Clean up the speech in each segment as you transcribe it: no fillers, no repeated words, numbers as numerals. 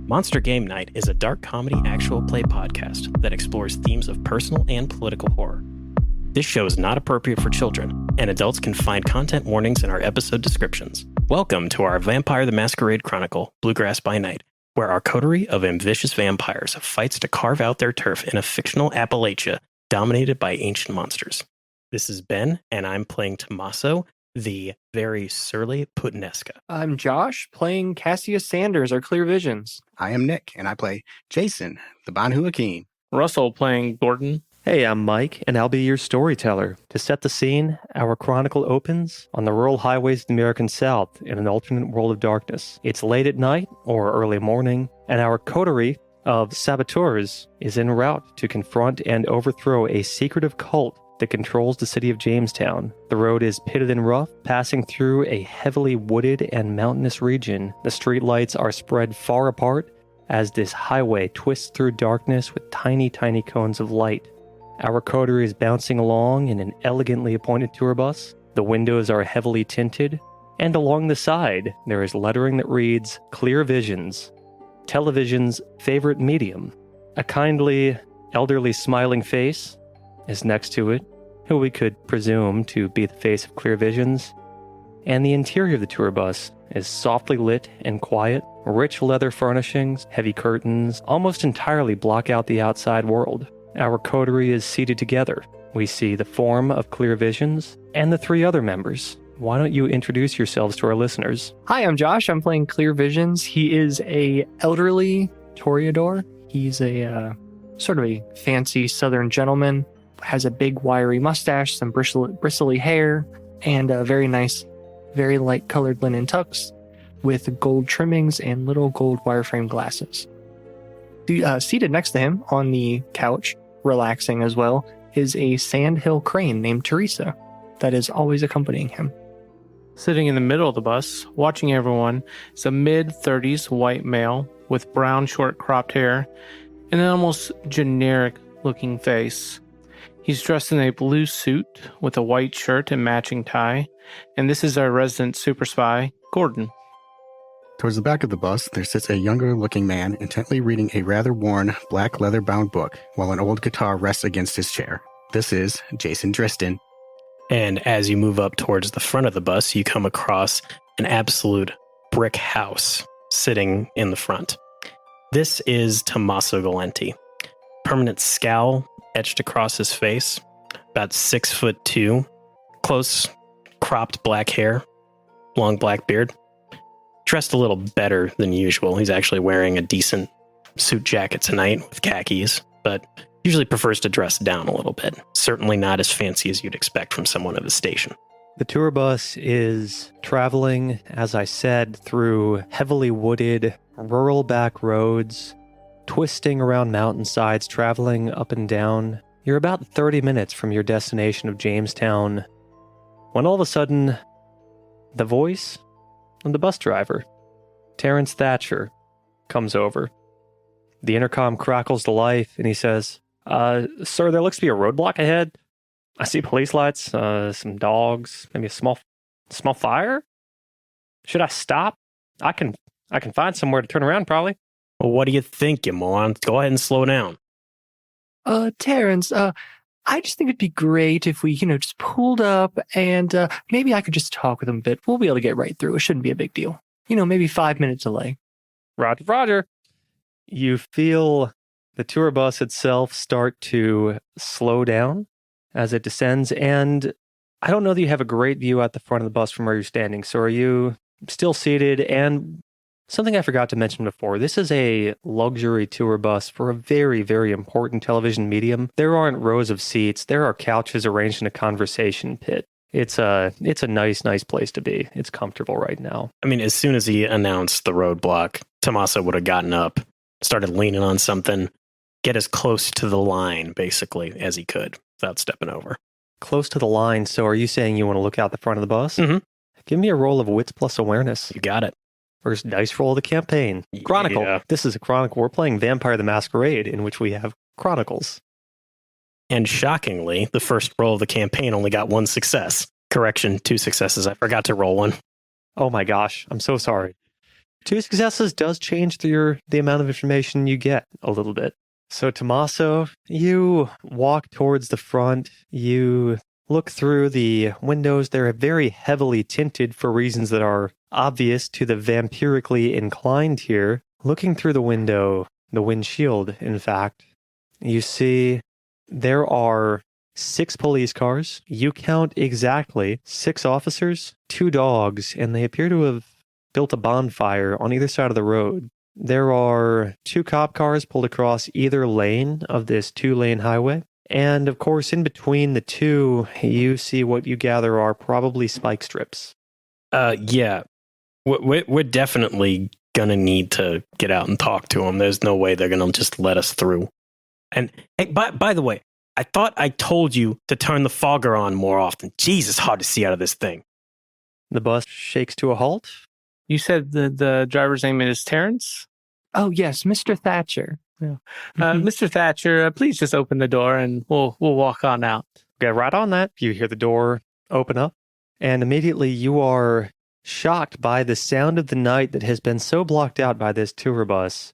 Monster Game Night is a dark comedy actual play podcast that explores themes of personal and political horror. This show is not appropriate for children, and adults can find content warnings in our episode descriptions. Welcome to our Vampire the Masquerade Chronicle, Bluegrass by Night, where our coterie of ambitious vampires fights to carve out their turf in a fictional Appalachia dominated by ancient monsters. This is Ben, and I'm playing Tommaso, the very surly Putinesca. I'm Josh, playing Cassius Sanders, or Clear Visions. I am Nick, and I play Jason, the Banhu Akeem. Russell playing Gordon. Hey, I'm Mike, and I'll be your storyteller. To set the scene, our chronicle opens on the rural highways of the American South in an alternate world of darkness. It's late at night or early morning, and our coterie of saboteurs is en route to confront and overthrow a secretive cult that controls the city of Jamestown. The road is pitted and rough, passing through a heavily wooded and mountainous region. The streetlights are spread far apart as this highway twists through darkness with tiny cones of light. Our coterie is bouncing along in an elegantly appointed tour bus. The windows are heavily tinted, and along the side, there is lettering that reads, Clear Visions, television's favorite medium. A kindly, elderly smiling face is next to it, who we could presume to be the face of Clear Visions. And the interior of the tour bus is softly lit and quiet. Rich leather furnishings, heavy curtains, almost entirely block out the outside world. Our coterie is seated together. We see the form of Clear Visions and the three other members. Why don't you introduce yourselves to our listeners? Hi, I'm Josh. I'm playing Clear Visions. He is a elderly toreador. He's a sort of a fancy southern gentleman. Has a big wiry mustache, some bristly hair, and a very nice, very light colored linen tux with gold trimmings and little gold wireframe glasses. Seated next to him on the couch, relaxing as well, is a sandhill crane named Teresa that is always accompanying him. Sitting in the middle of the bus, watching everyone, is a mid-30s white male with brown short cropped hair and an almost generic-looking face. He's dressed in a blue suit with a white shirt and matching tie, and this is our resident super spy, Gordon. Towards the back of the bus, there sits a younger-looking man intently reading a rather worn, black leather-bound book, while an old guitar rests against his chair. This is Jason Driston. And as you move up towards the front of the bus, you come across an absolute brick house sitting in the front. This is Tommaso Galenti. Permanent scowl etched across his face, about 6'2", close cropped black hair, long black beard. Dressed a little better than usual. He's actually wearing a decent suit jacket tonight with khakis, but usually prefers to dress down a little bit. Certainly not as fancy as you'd expect from someone of his station. The tour bus is traveling, as I said, through heavily wooded, rural back roads, twisting around mountainsides, traveling up and down. You're about 30 minutes from your destination of Jamestown, when all of a sudden, the voice of the bus driver, Terrence Thatcher, comes over. The intercom crackles to life, and he says, Sir, there looks to be a roadblock ahead. I see police lights, some dogs, maybe a small fire. Should I stop? I can find somewhere to turn around, probably. Well, what do you think, you moron? Go ahead and slow down. Terrence, I just think it'd be great if we, just pulled up and maybe I could just talk with him a bit. We'll be able to get right through. It shouldn't be a big deal. Maybe 5-minute delay. Roger. You feel the tour bus itself start to slow down as it descends, and I don't know that you have a great view at the front of the bus from where you're standing. So are you still seated? And something I forgot to mention before, this is a luxury tour bus for a very, very important television medium. There aren't rows of seats. There are couches arranged in a conversation pit. It's a nice place to be. It's comfortable right now. I mean, as soon as he announced the roadblock, Tommaso would have gotten up, started leaning on something, get as close to the line, basically, as he could without stepping over. Close to the line, so are you saying you want to look out the front of the bus? Mm-hmm. Give me a roll of wits plus awareness. You got it. First dice roll of the campaign. Chronicle. Yeah. This is a chronicle. We're playing Vampire the Masquerade, in which we have chronicles. And shockingly, the first roll of the campaign only got 1 success. Correction, 2 successes. I forgot to roll one. Oh my gosh, I'm so sorry. 2 successes does change the amount of information you get a little bit. So, Tommaso, you walk towards the front. You look through the windows. They're very heavily tinted for reasons that are obvious to the vampirically inclined here. Looking through the window, the windshield, in fact, you see there are 6 police cars. You count exactly 6 officers, 2 dogs, and they appear to have built a bonfire on either side of the road. There are 2 cop cars pulled across either lane of this 2-lane highway. And of course, in between the two, you see what you gather are probably spike strips. Yeah. We're definitely going to need to get out and talk to them. There's no way they're going to just let us through. And hey, by the way, I thought I told you to turn the fogger on more often. Jeez, it's hard to see out of this thing. The bus shakes to a halt. You said the driver's name is Terrence? Oh, yes, Mr. Thatcher. Yeah. Mr. Thatcher, please just open the door and we'll walk on out. Get right on that. You hear the door open up, and immediately you are shocked by the sound of the night that has been so blocked out by this tour bus.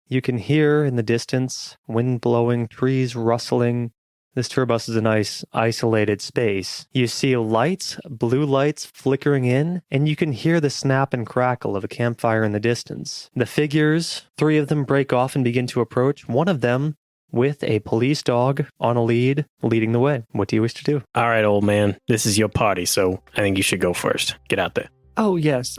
You can hear in the distance wind blowing, trees rustling. This tour bus is a nice isolated space. You see lights, blue lights flickering in, and you can hear the snap and crackle of a campfire in the distance. The figures, 3 of them break off and begin to approach, one of them with a police dog on a lead, leading the way. What do you wish to do? All right, old man, this is your party, so I think you should go first. Get out there. Oh, yes.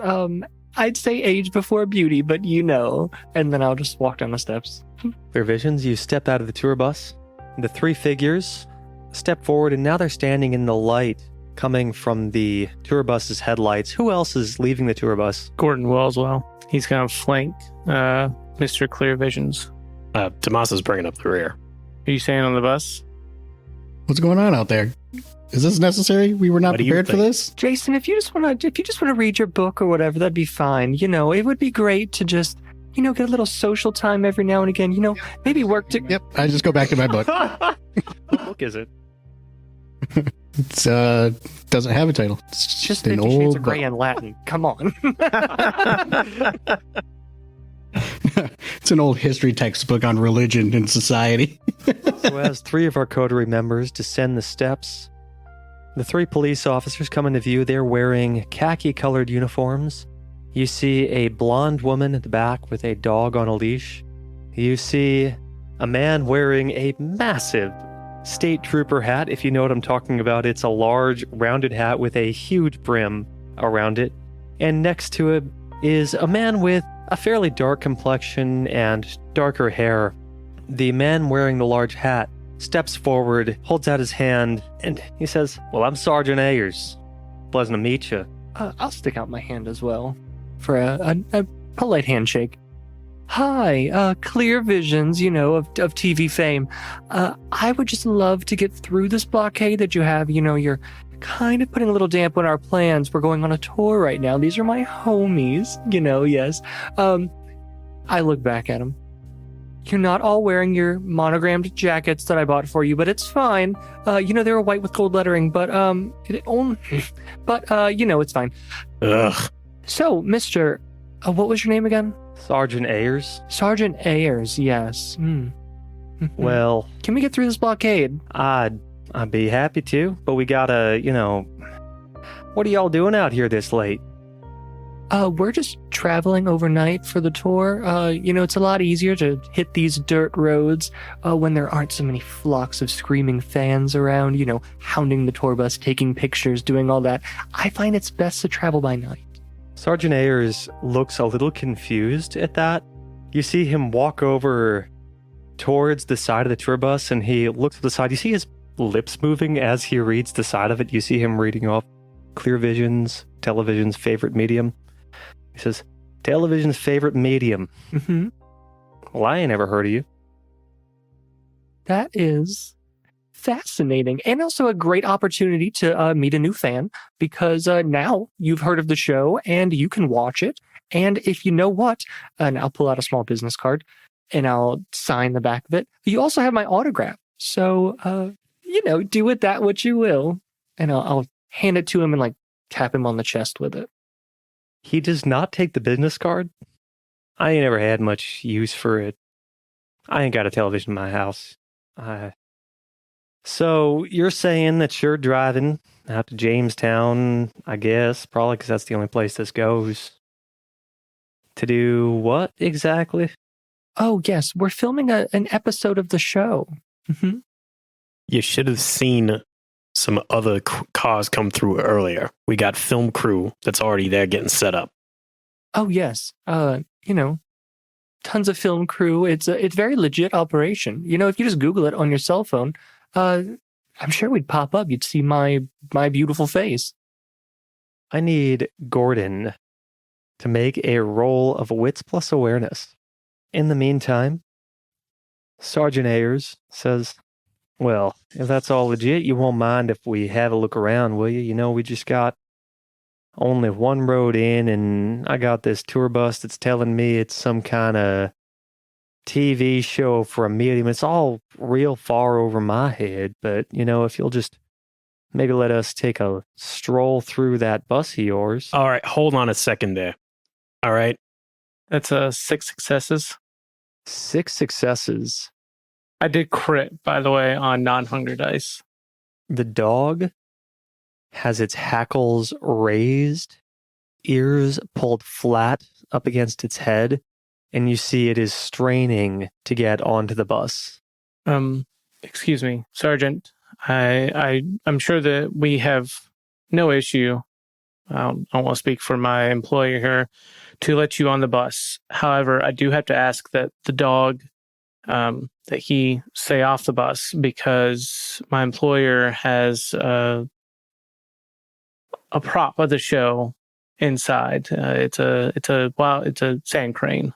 I'd say age before beauty, but you know. And then I'll just walk down the steps. Clear visions, you step out of the tour bus. The 3 figures step forward, and now they're standing in the light coming from the tour bus's headlights. Who else is leaving the tour bus? Gordon Wellswell. He's going to flank Mr. Clear Visions. Tommaso's bringing up the rear. Are you staying on the bus? What's going on out there? Is this necessary? We were not What do you prepared for think? this. Jason, if you just want to read your book or whatever, that'd be fine. You know, it would be great to just, get a little social time every now and again. Maybe work to... Yep, I just go back to my book. What book is it? It's doesn't have a title. It's Just an 50 Shades old of Grey in Latin. Come on. It's an old history textbook on religion and society. So as 3 of our coterie members descend the steps, the 3 police officers come into view. They're wearing khaki-colored uniforms. You see a blonde woman at the back with a dog on a leash. You see a man wearing a massive state trooper hat, if you know what I'm talking about. It's a large, rounded hat with a huge brim around it. And next to it is a man with a fairly dark complexion and darker hair. The man wearing the large hat steps forward, holds out his hand, and he says, "Well, I'm Sergeant Ayers. Pleasant to meet you." I'll stick out my hand as well for a polite handshake. Hi, Clear Visions, of TV fame. I would just love to get through this blockade that you have. You're kind of putting a little damp on our plans. We're going on a tour right now. These are my homies, yes. I look back at them. You're not all wearing your monogrammed jackets that I bought for you, but it's fine. They were white with gold lettering, but it's fine. Ugh. So, Mr. What was your name again? Sergeant Ayers? Sergeant Ayers, yes. Well, Can we get through this blockade? I'd be happy to, but we gotta, what are y'all doing out here this late? We're just traveling overnight for the tour. It's a lot easier to hit these dirt roads when there aren't so many flocks of screaming fans around, hounding the tour bus, taking pictures, doing all that. I find it's best to travel by night. Sergeant Ayers looks a little confused at that. You see him walk over towards the side of the tour bus, and he looks to the side. You see his lips moving as he reads the side of it. You see him reading off Clear Vision's, television's favorite medium. He says, "Television's favorite medium." Mm-hmm. Well, I ain't ever heard of you. That is fascinating, and also a great opportunity to meet a new fan, because now you've heard of the show and you can watch it. And if you know what, and I'll pull out a small business card and I'll sign the back of it. You also have my autograph. So, do with that what you will. And I'll hand it to him and tap him on the chest with it. He does not take the business card? I ain't ever had much use for it. I ain't got a television in my house. So you're saying that you're driving out to Jamestown, I guess, probably because that's the only place this goes. To do what exactly? Oh, yes, we're filming an episode of the show. Mm-hmm. You should have seen some other cars come through earlier. We got film crew that's already there getting set up. Oh, yes. Tons of film crew. It's very legit operation. If you just Google it on your cell phone, I'm sure we'd pop up. You'd see my beautiful face. I need Gordon to make a roll of wits plus awareness. In the meantime, Sergeant Ayers says, well, if that's all legit, you won't mind if we have a look around, will you? We just got only one road in, and I got this tour bus that's telling me it's some kind of TV show for a medium. It's all real far over my head, but, if you'll just maybe let us take a stroll through that bus of yours. All right, hold on a second there. All right. That's 6 successes. 6 successes. I did crit, by the way, on non-hunger dice. The dog has its hackles raised, ears pulled flat up against its head, and you see it is straining to get onto the bus. Excuse me, Sergeant. I'm sure that we have no issue. I don't want to speak for my employer here to let you on the bus. However, I do have to ask that the dog that he stay off the bus because my employer has a prop of the show inside. It's a sand crane,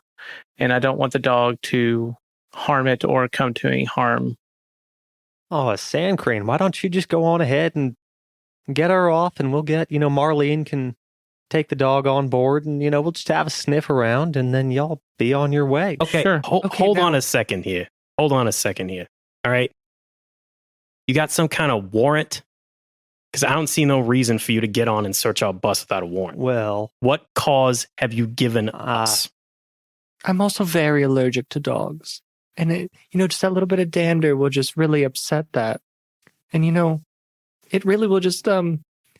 and I don't want the dog to harm it or come to any harm. Oh, a sand crane. Why don't you just go on ahead and get her off, and we'll get, Marlene can take the dog on board, and, we'll just have a sniff around, and then y'all be on your way. Okay, sure. Hold on a second here. All right? You got some kind of warrant? Because I don't see no reason for you to get on and search our bus without a warrant. Well, what cause have you given us? I'm also very allergic to dogs. And, just that little bit of dander will just really upset that. And, it really will just,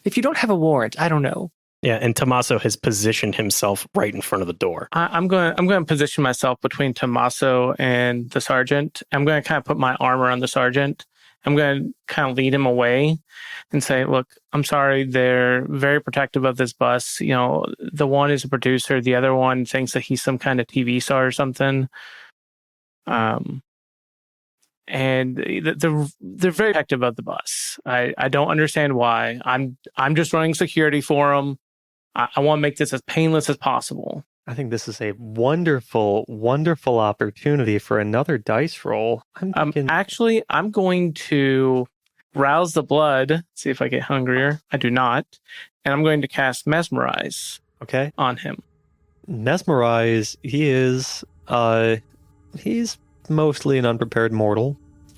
if you don't have a warrant, I don't know. Yeah, and Tommaso has positioned himself right in front of the door. I'm going to position myself between Tommaso and the sergeant. I'm going to kind of put my arm around the sergeant. I'm going to kind of lead him away and say, look, I'm sorry, they're very protective of this bus. The one is a producer. The other one thinks that he's some kind of TV star or something. And they're very protective of the bus. I don't understand why. I'm just running security for them. I want to make this as painless as possible. I think this is a wonderful, wonderful opportunity for another dice roll. Actually, I'm going to rouse the blood, see if I get hungrier. I do not. And I'm going to cast Mesmerize on him. Mesmerize, he's mostly an unprepared mortal.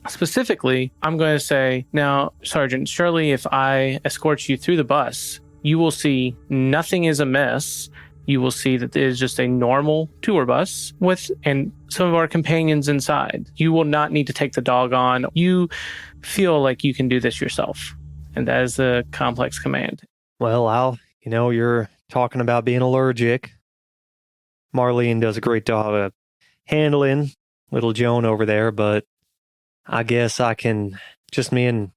Specifically, I'm going to say, now, Sergeant, surely if I escort you through the bus, you will see nothing is amiss. You will see that it is just a normal tour bus and some of our companions inside. You will not need to take the dog on. You feel like you can do this yourself. And that is a complex command. Well, you're talking about being allergic. Marlene does a great job of handling little Joan over there, but I guess I can, just me and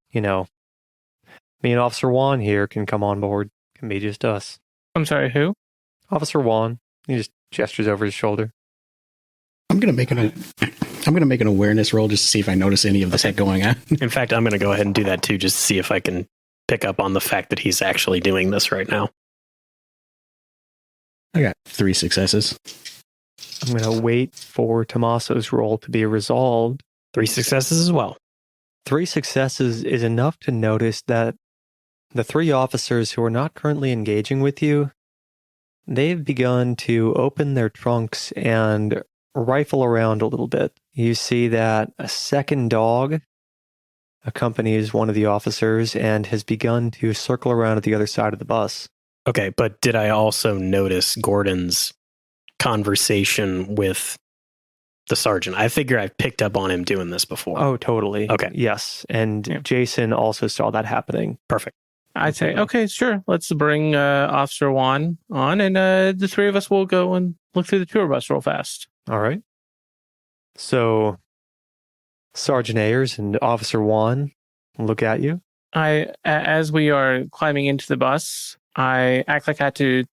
Officer Juan here can come on board. Can be just us. I'm sorry, who? Officer Juan. He just gestures over his shoulder. I'm gonna make an awareness roll just to see if I notice any of this going on. In fact, I'm gonna go ahead and do that too, just to see if I can pick up on the fact that he's actually doing this right now. I got 3 successes. I'm gonna wait for Tommaso's roll to be resolved. 3 successes as well. 3 successes is enough to notice that the 3 officers who are not currently engaging with you, they've begun to open their trunks and rifle around a little bit. You see that a second dog accompanies one of the officers and has begun to circle around at the other side of the bus. Okay, but did I also notice Gordon's conversation with the sergeant? I figure I've picked up on him doing this before. Oh, totally. Okay. Yes. And Yeah. Jason also saw that happening. Perfect. I'd say, okay, sure. Let's bring Officer Juan on, and the three of us will go and look through the tour bus real fast. All right. So Sergeant Ayers and Officer Juan look at you. As we are climbing into the bus, I act like I had to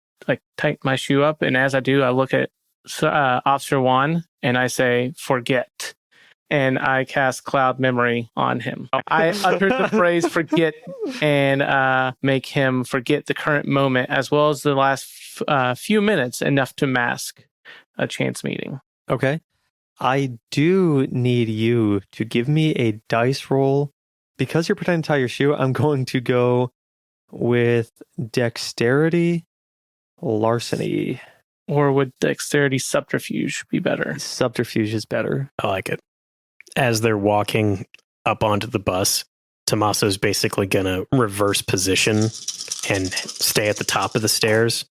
tighten my shoe up, and as I do, I look at Officer Juan and I say, "Forget," and I cast Cloud Memory on him. I utter the phrase "forget" and make him forget the current moment as well as the last few minutes, enough to mask a chance meeting. Okay. I do need you to give me a dice roll. Because you're pretending to tie your shoe, I'm going to go with dexterity, larceny. Or would dexterity subterfuge be better? Subterfuge is better. I like it. As they're walking up onto the bus, Tommaso's basically going to reverse position and stay at the top of the stairs,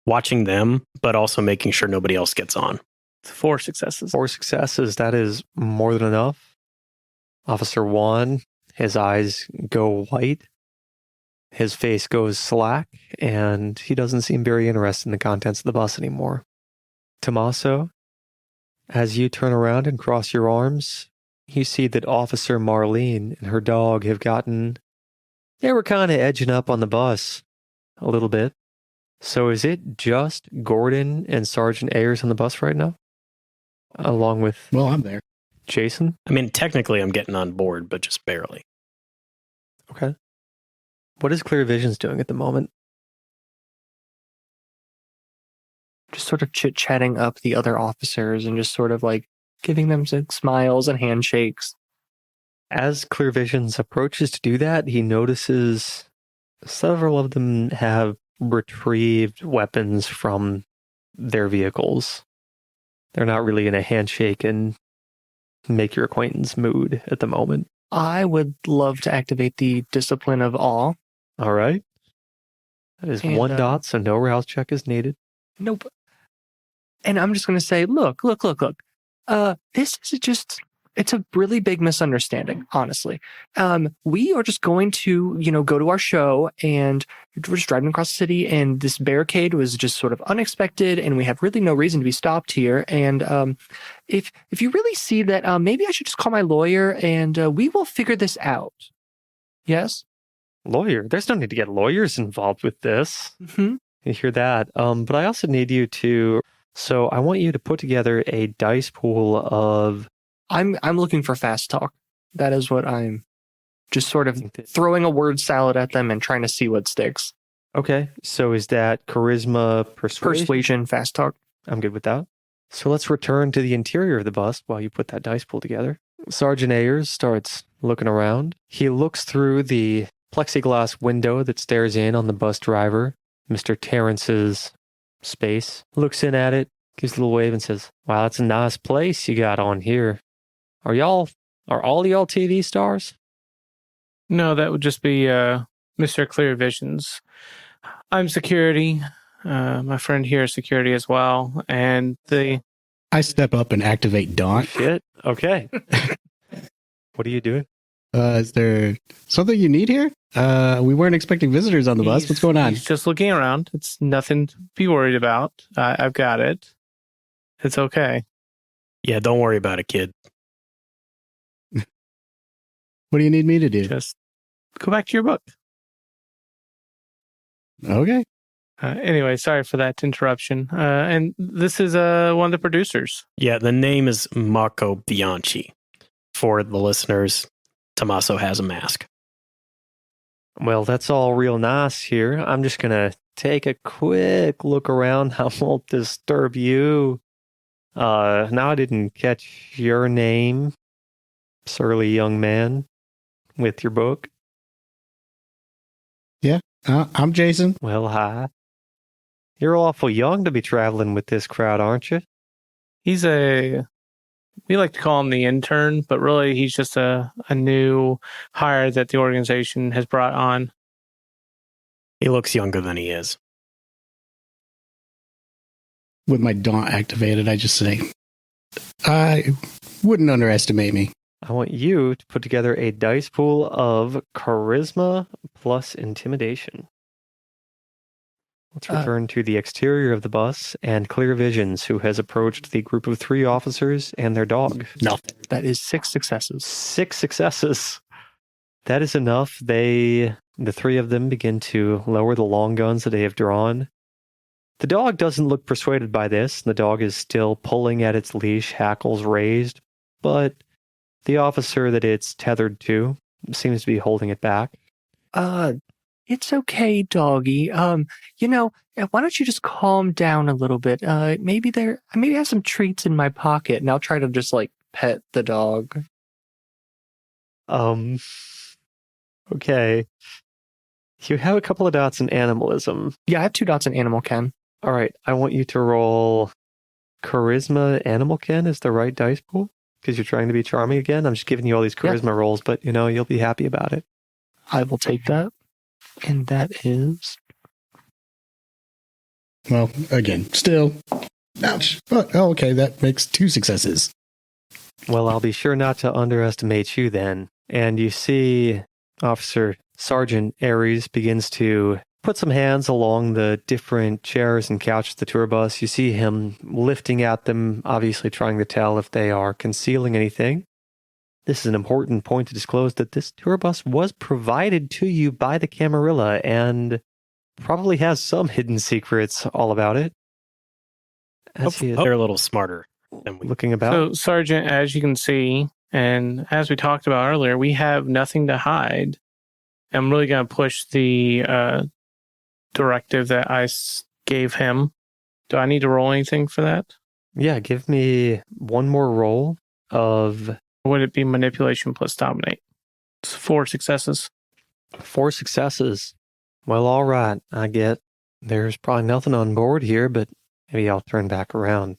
watching them, but also making sure nobody else gets on. 4 successes. 4 successes. That is more than enough. Officer Juan, his eyes go white. His face goes slack, and he doesn't seem very interested in the contents of the bus anymore. Tommaso, as you turn around and cross your arms, you see that Officer Marlene and her dog have they were kind of edging up on the bus a little bit. So is it just Gordon and Sergeant Ayers on the bus right now? Along with Well, I'm there. Jason? I mean, technically I'm getting on board, but just barely. Okay. What is Clear Visions doing at the moment? Just sort of chit-chatting up the other officers and just sort of giving them some smiles and handshakes. As Clear Visions approaches to do that, he notices several of them have retrieved weapons from their vehicles. They're not really in a handshake and make your acquaintance mood at the moment. I would love to activate the Discipline of Awe. All right. That is And, 1 dot, so no rouse check is needed. Nope. And I'm just going to say, look. This is it's a really big misunderstanding, honestly. We are just going to, go to our show, and we're just driving across the city, and this barricade was just sort of unexpected, and we have really no reason to be stopped here. And if you really see that, maybe I should just call my lawyer, and we will figure this out. Yes? Lawyer? There's no need to get lawyers involved with this. Mm-hmm. You hear that? But I also need you to... So I want you to put together a dice pool of... I'm looking for fast talk. That is what I'm just sort of throwing a word salad at them and trying to see what sticks. Okay, so is that charisma, Persuasion, fast talk. I'm good with that. So let's return to the interior of the bus while you put that dice pool together. Sergeant Ayers starts looking around. He looks through the plexiglass window that stares in on the bus driver, Mr. Terrence's space, looks in at it, gives a little wave and says, "Wow, that's a nice place you got on here. Are all y'all TV stars?" No, that would just be Mr. Clear Visions. I'm security. My friend here is security as well. And I step up and activate Daunt. Shit. Okay. What are you doing? Is there something you need here? We weren't expecting visitors on the bus. What's going on? He's just looking around. It's nothing to be worried about. I've got it. It's okay. Yeah, don't worry about it, kid. What do you need me to do? Just go back to your book. Okay. Anyway, sorry for that interruption. And this is one of the producers. Yeah, the name is Marco Bianchi. For the listeners, Tommaso has a mask. Well, that's all real nice here. I'm just going to take a quick look around. I won't disturb you. Now I didn't catch your name, surly young man, with your book. I'm Jason. Well, hi. You're awful young to be traveling with this crowd, aren't you? He's we like to call him the intern, but really he's just a new hire that the organization has brought on. He looks younger than he is. with my daunt activated, I just say, I wouldn't underestimate me. I want you to put together a dice pool of charisma plus intimidation. Let's return to the exterior of the bus and Clear Visions, who has approached the group of 3 officers and their dog. Nothing. That is 6 successes. 6 successes. That is enough. The 3 of them begin to lower the long guns that they have drawn. The dog doesn't look persuaded by this. The dog is still pulling at its leash, hackles raised, but the officer that it's tethered to seems to be holding it back. It's okay, doggy. Why don't you just calm down a little bit? Maybe I have some treats in my pocket, and I'll try to just pet the dog. Okay. You have a couple of dots in animalism. Yeah, I have 2 dots in animal ken. All right, I want you to roll charisma animal ken is the right dice pool because you're trying to be charming again. I'm just giving you all these charisma rolls, but you'll be happy about it. I will take that. And that is... Well, again, still. Ouch. Oh, okay, that makes 2 successes. Well, I'll be sure not to underestimate you then. And you see Officer Sergeant Aries begins to put some hands along the different chairs and couches of the tour bus. You see him lifting at them, obviously trying to tell if they are concealing anything. This is an important point to disclose that this tour bus was provided to you by the Camarilla and probably has some hidden secrets all about it. They're a little smarter than we. Looking about. So, Sergeant, as you can see, and as we talked about earlier, we have nothing to hide. I'm really going to push the directive that I gave him. Do I need to roll anything for that? Yeah, give me one more roll of... Would it be manipulation plus dominate? It's 4 successes. 4 successes. Well, all right, I get there's probably nothing on board here, but maybe I'll turn back around.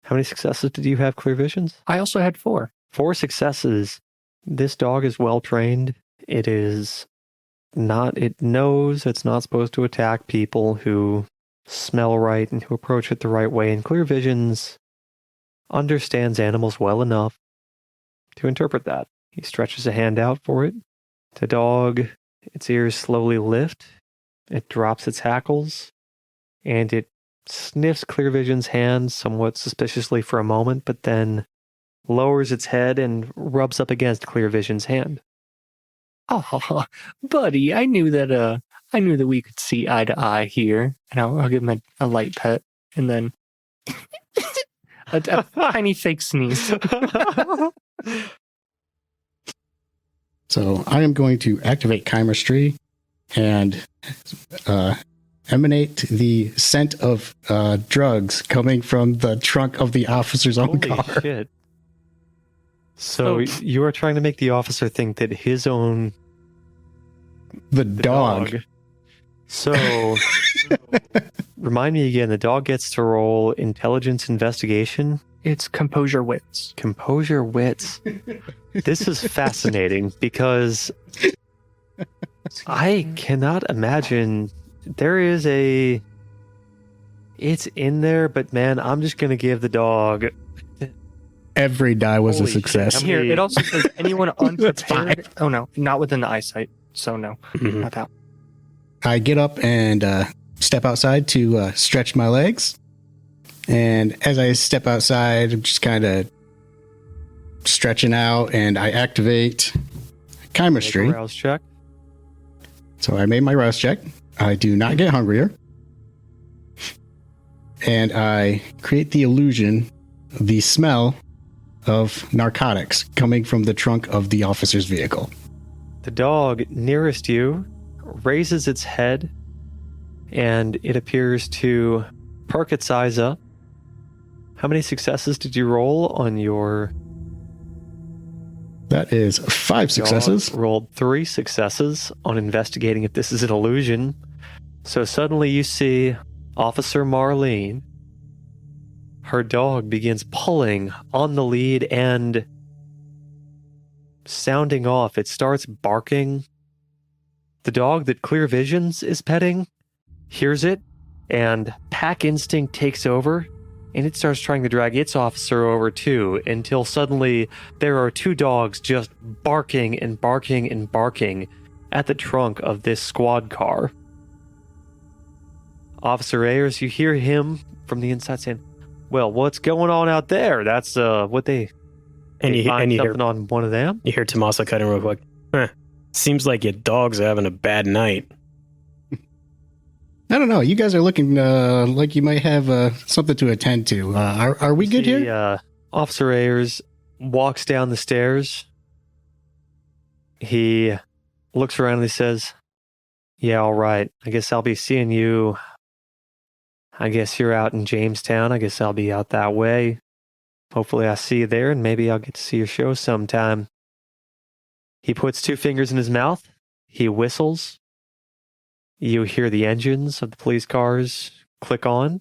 How many successes did you have, Clear Visions? I also had 4. 4 successes. This dog is well trained. It knows it's not supposed to attack people who smell right and who approach it the right way. And Clear Visions understands animals well enough to interpret that. He stretches a hand out for it. The dog, its ears slowly lift. It drops its hackles, and it sniffs Clear Vision's hand somewhat suspiciously for a moment, but then lowers its head and rubs up against Clear Vision's hand. Oh, buddy, I knew that we could see eye to eye here. And I'll give him a light pet, and then a tiny fake sneeze. So I am going to activate chemistry and emanate the scent of drugs coming from the trunk of the officer's own car. Holy shit. So you are trying to make the officer think that his own... The dog. So, remind me again, the dog gets to roll intelligence investigation. It's composure wits. Composure wits. This is fascinating because I cannot imagine there is a... It's in there, but man, I'm just going to give the dog... Every die was Holy a success. shit. Here, it also says anyone unprepared. Oh no, not within the eyesight. So no, not that. I get up and step outside to stretch my legs. And as I step outside, I'm just kind of stretching out, and I activate chemistry. Make a rouse check. So I made my rouse check. I do not get hungrier. And I create the illusion, the smell of narcotics coming from the trunk of the officer's vehicle. The dog nearest you raises its head, and it appears to perk its eyes up. How many successes did you roll on your... That is 5 successes. Dog rolled 3 successes on investigating if this is an illusion. So suddenly you see Officer Marlene. Her dog begins pulling on the lead and sounding off. It starts barking. The dog that Clear Visions is petting hears it, and pack instinct takes over. and it starts trying to drag its officer over too, until suddenly there are two dogs just barking and barking and barking at the trunk of this squad car. Officer Ayers, you hear him from the inside saying, "Well, what's going on out there? That's what they And you find hear something on one of them." you hear Tommaso cut in real quick. Seems like your dogs are having a bad night. I don't know. You guys are looking like you might have something to attend to. Are we good here? Officer Ayers walks down the stairs. He looks around and he says, "Yeah, all right. I guess I'll be seeing you. I guess you're out in Jamestown. I guess I'll be out that way. Hopefully I see you there, and maybe I'll get to see your show sometime." He puts two fingers in his mouth. He whistles. You hear the engines of the police cars click on.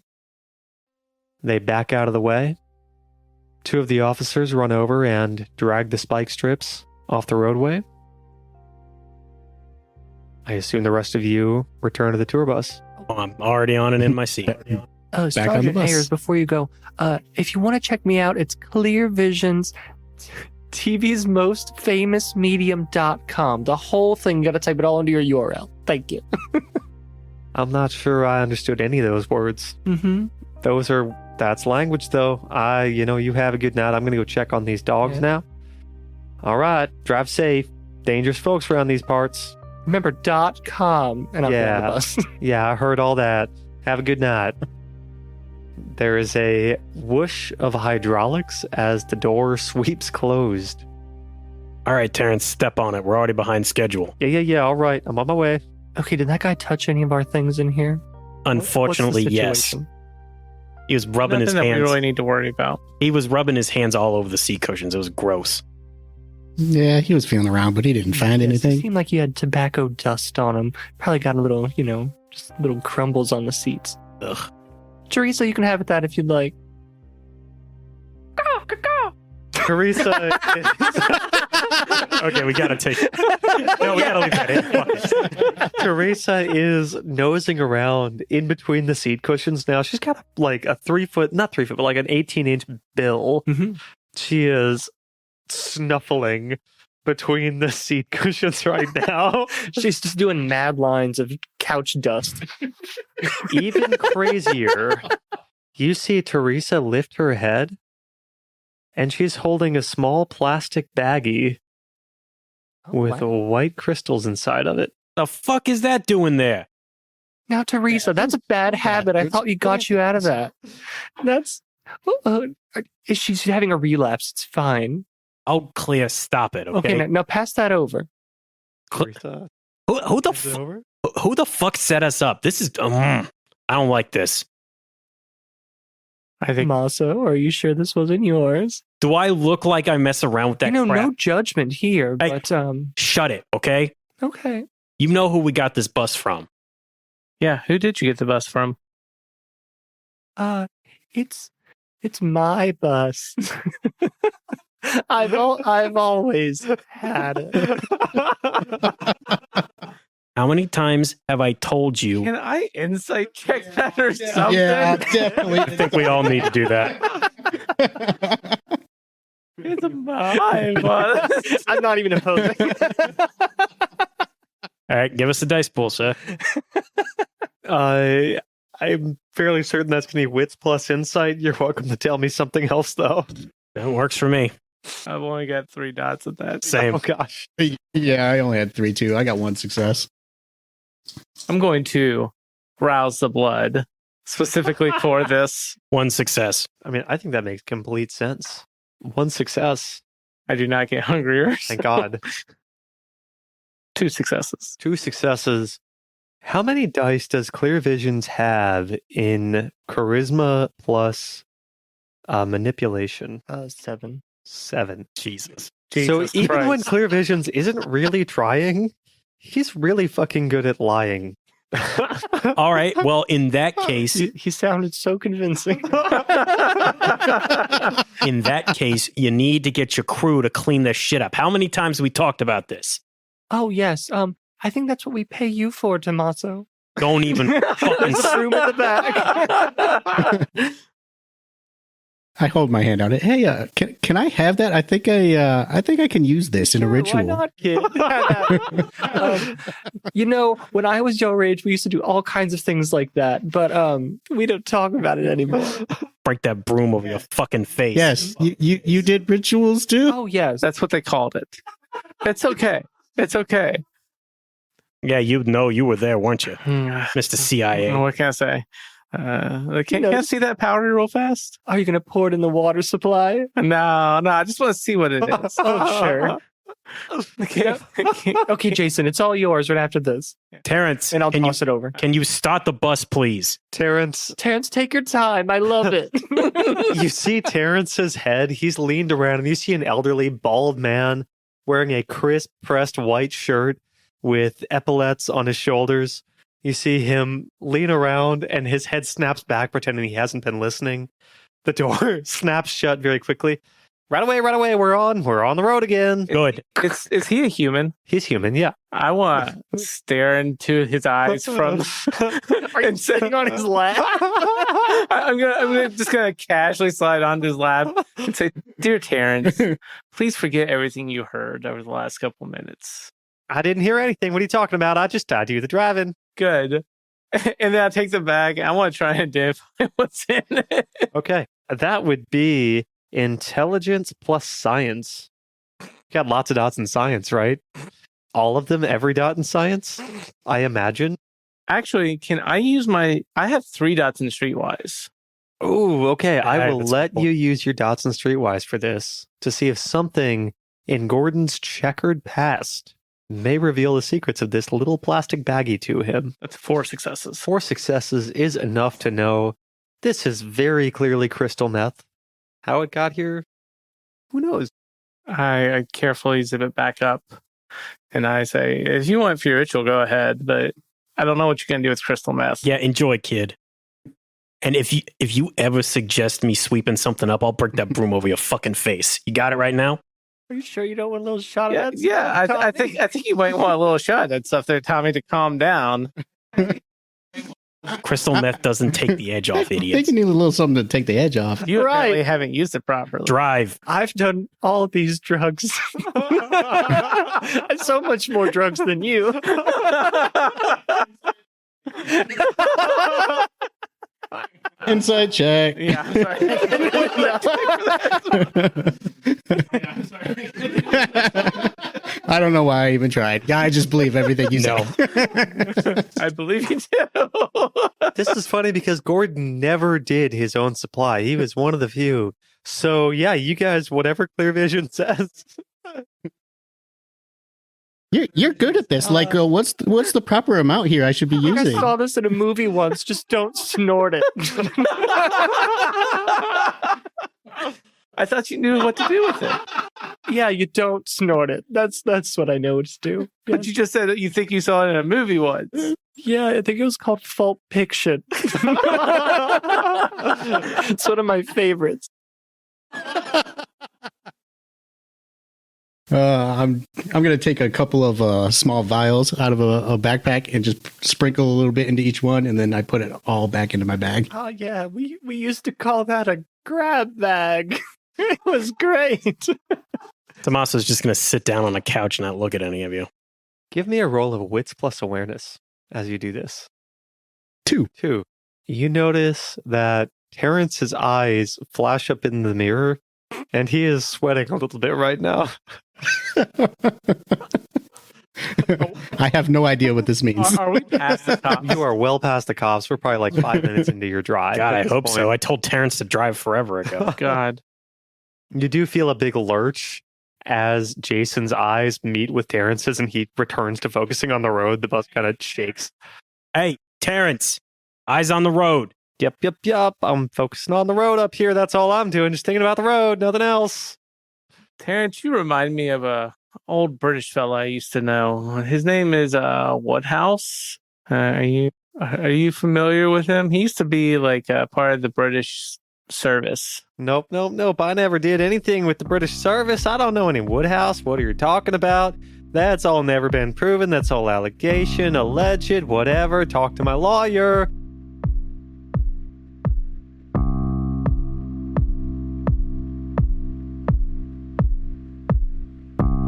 They back out of the way. Two of the officers run over and drag the spike strips off the roadway. I assume the rest of you return to the tour bus. Oh, I'm already on and in my seat. Back on the Sergeant bus. Ayers, before you go, if you want to check me out, it's Clear Vision's TV's most famous medium.com. The whole thing, you got to type it all into your URL. Thank you. I'm not sure I understood any of those words. Mm-hmm. That's language though. You have a good night. I'm going to go check on these dogs now. All right. Drive safe. Dangerous folks around these parts. Remember, .com, and I'm on the bus. Yeah, I heard all that. Have a good night. There is a whoosh of hydraulics as the door sweeps closed. All right, Terrence, step on it. We're already behind schedule. Yeah, all right. I'm on my way. Okay, did that guy touch any of our things in here? Unfortunately, What's the yes. situation? He was rubbing Nothing his that we hands. really need to worry about. He was rubbing his hands all over the seat cushions. It was gross. Yeah, he was feeling around, but he didn't find Yes, It anything. seemed like he had tobacco dust on him. Probably got a little, just little crumbles on the seats. Ugh. Teresa, you can have that if you'd like. Teresa. Okay, we gotta take it. No, we gotta leave that in. Fuck it. Teresa is nosing around in between the seat cushions now. She's got like a 3 foot, not 3 foot, but like an 18-inch bill. Mm-hmm. She is snuffling between the seat cushions right now. She's just doing mad lines of couch dust. Even crazier, you see Teresa lift her head, and she's holding a small plastic baggie with white crystals inside of it. The fuck is that doing there? Now, Teresa, that's a bad habit. I thought you got you out of that. That's... she's having a relapse. It's fine. Oh, Clea, stop it, okay? Okay, now pass that over. Teresa, Who the is it over? who the fuck set us up? This is... I don't like this. I think Maso, are you sure this wasn't yours? Do I look like I mess around with that crap? No judgment here, Hey. but Shut it, okay? okay. You know who we got this bus from. Yeah, who did you get the bus from? It's my bus. I've always had it. How many times have I told you? Can I insight check that or something? Yeah, definitely. I think we all need to do that. It's my bus. I'm not even opposing. All right, give us a dice pool, sir. I'm fairly certain that's going to be wits plus insight. You're welcome to tell me something else, though. That works for me. I've only got 3 dots at that. Same. Oh, gosh. Yeah, I only had 3 too. I got 1 success. I'm going to rouse the blood specifically for this. 1 success. I mean, I think that makes complete sense. 1 success. I do not get hungrier. Thank God. 2 successes. 2 successes. How many dice does Clear Visions have in charisma plus manipulation? 7. 7. Jesus. So Jesus even when Christ. Clear Visions isn't really trying, he's really fucking good at lying. All right. Well, in that case, He sounded so convincing. you need to get your crew to clean this shit up. How many times have we talked about this? Oh yes. I think that's what we pay you for, Tommaso. Don't even fucking. There's a room at the back. I hold my hand out. Hey, can I have that? I think I can use this in a ritual. Why not, kid? When I was your age, we used to do all kinds of things like that, but we don't talk about it anymore. Break that broom over your fucking face. Yes, you did rituals too. Oh yes, That's what they called it. It's okay. It's okay. Yeah, you were there, weren't you, Mr. CIA? What can I say? Can I see that powder real fast? Are you gonna pour it in the water supply? No, I just want to see what it is. Oh sure. Okay, Jason, it's all yours right after this, Terrence, and I'll toss it over. Can you start the bus, please? Terrence, Take your time. I love it. you see Terrence's head. He's leaned around, and you see an elderly, bald man wearing a crisp, pressed white shirt with epaulets on his shoulders. You see him lean around, and his head snaps back, pretending he hasn't been listening. The door snaps shut very quickly. Right away, we're on the road again. Good. Is he a human? He's human, yeah. I want to stare into his eyes from. Are you sitting on his lap? I'm just gonna casually slide onto his lap and say, "Dear Terrence, please forget everything you heard over the last couple of minutes." I didn't hear anything. What are you talking about? I just do the driving. Good. And then I take the bag. I want to try and identify what's in it. Okay. That would be intelligence plus science. You got lots of dots in science, right? All of them, every dot in science, I imagine. Actually, can I use I have 3 dots in Streetwise. Oh, okay. I will That's let cool. you use your dots in Streetwise for this to see if something in Gordon's checkered past may reveal the secrets of this little plastic baggie to him. That's 4 successes. 4 successes is enough to know this is very clearly crystal meth. How it got here, who knows? I carefully zip it back up, and I say, "If you want for your ritual, go ahead, but I don't know what you're gonna do with crystal meth." Yeah, enjoy, kid. And if you ever suggest me sweeping something up, I'll break that broom over your fucking face. You got it right now? Are you sure you don't want a little shot Yeah, of that? yeah. stuff, I Tommy? think you might want a little shot of that stuff there, Tommy, to calm down. Crystal meth doesn't take the edge off, I think idiots. you need a little something to take the edge off. You Right. apparently haven't used it properly. Drive. I've done all these drugs. So much more drugs than you. Inside check. Yeah, I'm sorry. I don't know why I even tried. Yeah, I just believe everything you No. say. I believe you do. This is funny because Gordon never did his own supply. He was one of the few. So yeah, you guys, whatever Clear Vision says. You're good at this. Like, what's the proper amount here I should be I using? saw this in a movie once. Just don't snort it. I thought you knew what to do with it. Yeah, you don't snort it. That's what I know what to do. But you just said that you think you saw it in a movie once. Yeah, I think it was called Pulp Fiction. It's one of my favorites. I'm gonna take a couple of small vials out of a backpack and just sprinkle a little bit into each one, and then I put it all back into my bag. Oh yeah, we used to call that a grab bag. It was great. Tommaso's just going to sit down on a couch and not look at any of you. Give me a roll of wits plus awareness as you do this. 2. 2. You notice that Terrence's eyes flash up in the mirror, and he is sweating a little bit right now. I have no idea what this means. Are we past the top? You are well past the cops. We're probably like 5 minutes into your drive. God, at I this hope point. so. I told Terrence to drive forever ago. God. You do feel a big lurch as Jason's eyes meet with Terrence's and he returns to focusing on the road. The bus kind of shakes. Hey, Terrence, eyes on the road. Yep. I'm focusing on the road up here. That's all I'm doing. Just thinking about the road, nothing else. Terrence, you remind me of a old British fella I used to know. His name is Woodhouse. Are you familiar with him? He used to be like a part of the British service. Nope. I never did anything with the British service. I don't know any Woodhouse. What are you talking about? That's all never been proven. That's all allegation, alleged, whatever. Talk to my lawyer.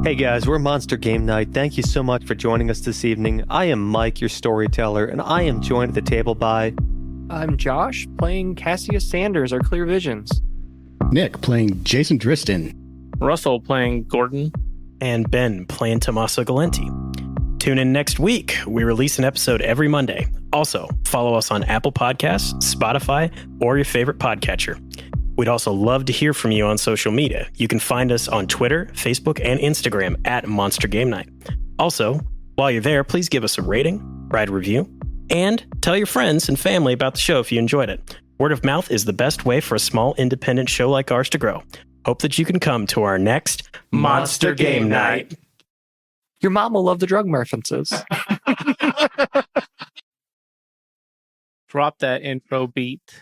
Hey guys, we're Monster Game Night. Thank you so much for joining us this evening. I am Mike, your storyteller, and I am joined at the table by... I'm Josh, playing Cassius Sanders, or Clear Visions. Nick playing Jason Driston. Russell playing Gordon. And Ben playing Tommaso Galenti. Tune in next week. We release an episode every Monday. Also, follow us on Apple Podcasts, Spotify, or your favorite podcatcher. We'd also love to hear from you on social media. You can find us on Twitter, Facebook, and Instagram at Monster Game Night. Also, while you're there, please give us a rating, write a review, and tell your friends and family about the show if you enjoyed it. Word of mouth is the best way for a small independent show like ours to grow. Hope that you can come to our next Monster Game Night. Your mom will love the drug references. Drop that intro beat.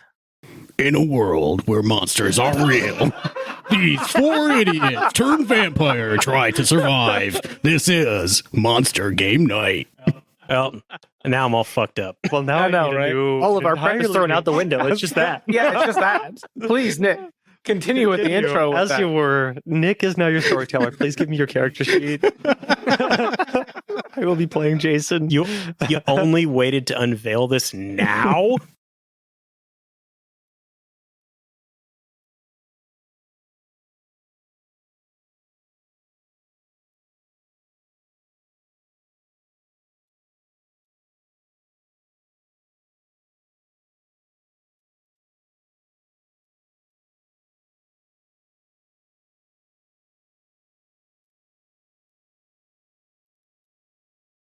In a world where monsters are real, these four idiots turned vampire try to survive. This is Monster Game Night. Well, now I'm all fucked up. Well, now I know, right? All of our prep is thrown out the window. It's just that. Yeah, it's just that. Please, Nick, continue with the intro. As you were, Nick is now your storyteller. Please give me your character sheet. I will be playing Jason. You only waited to unveil this now?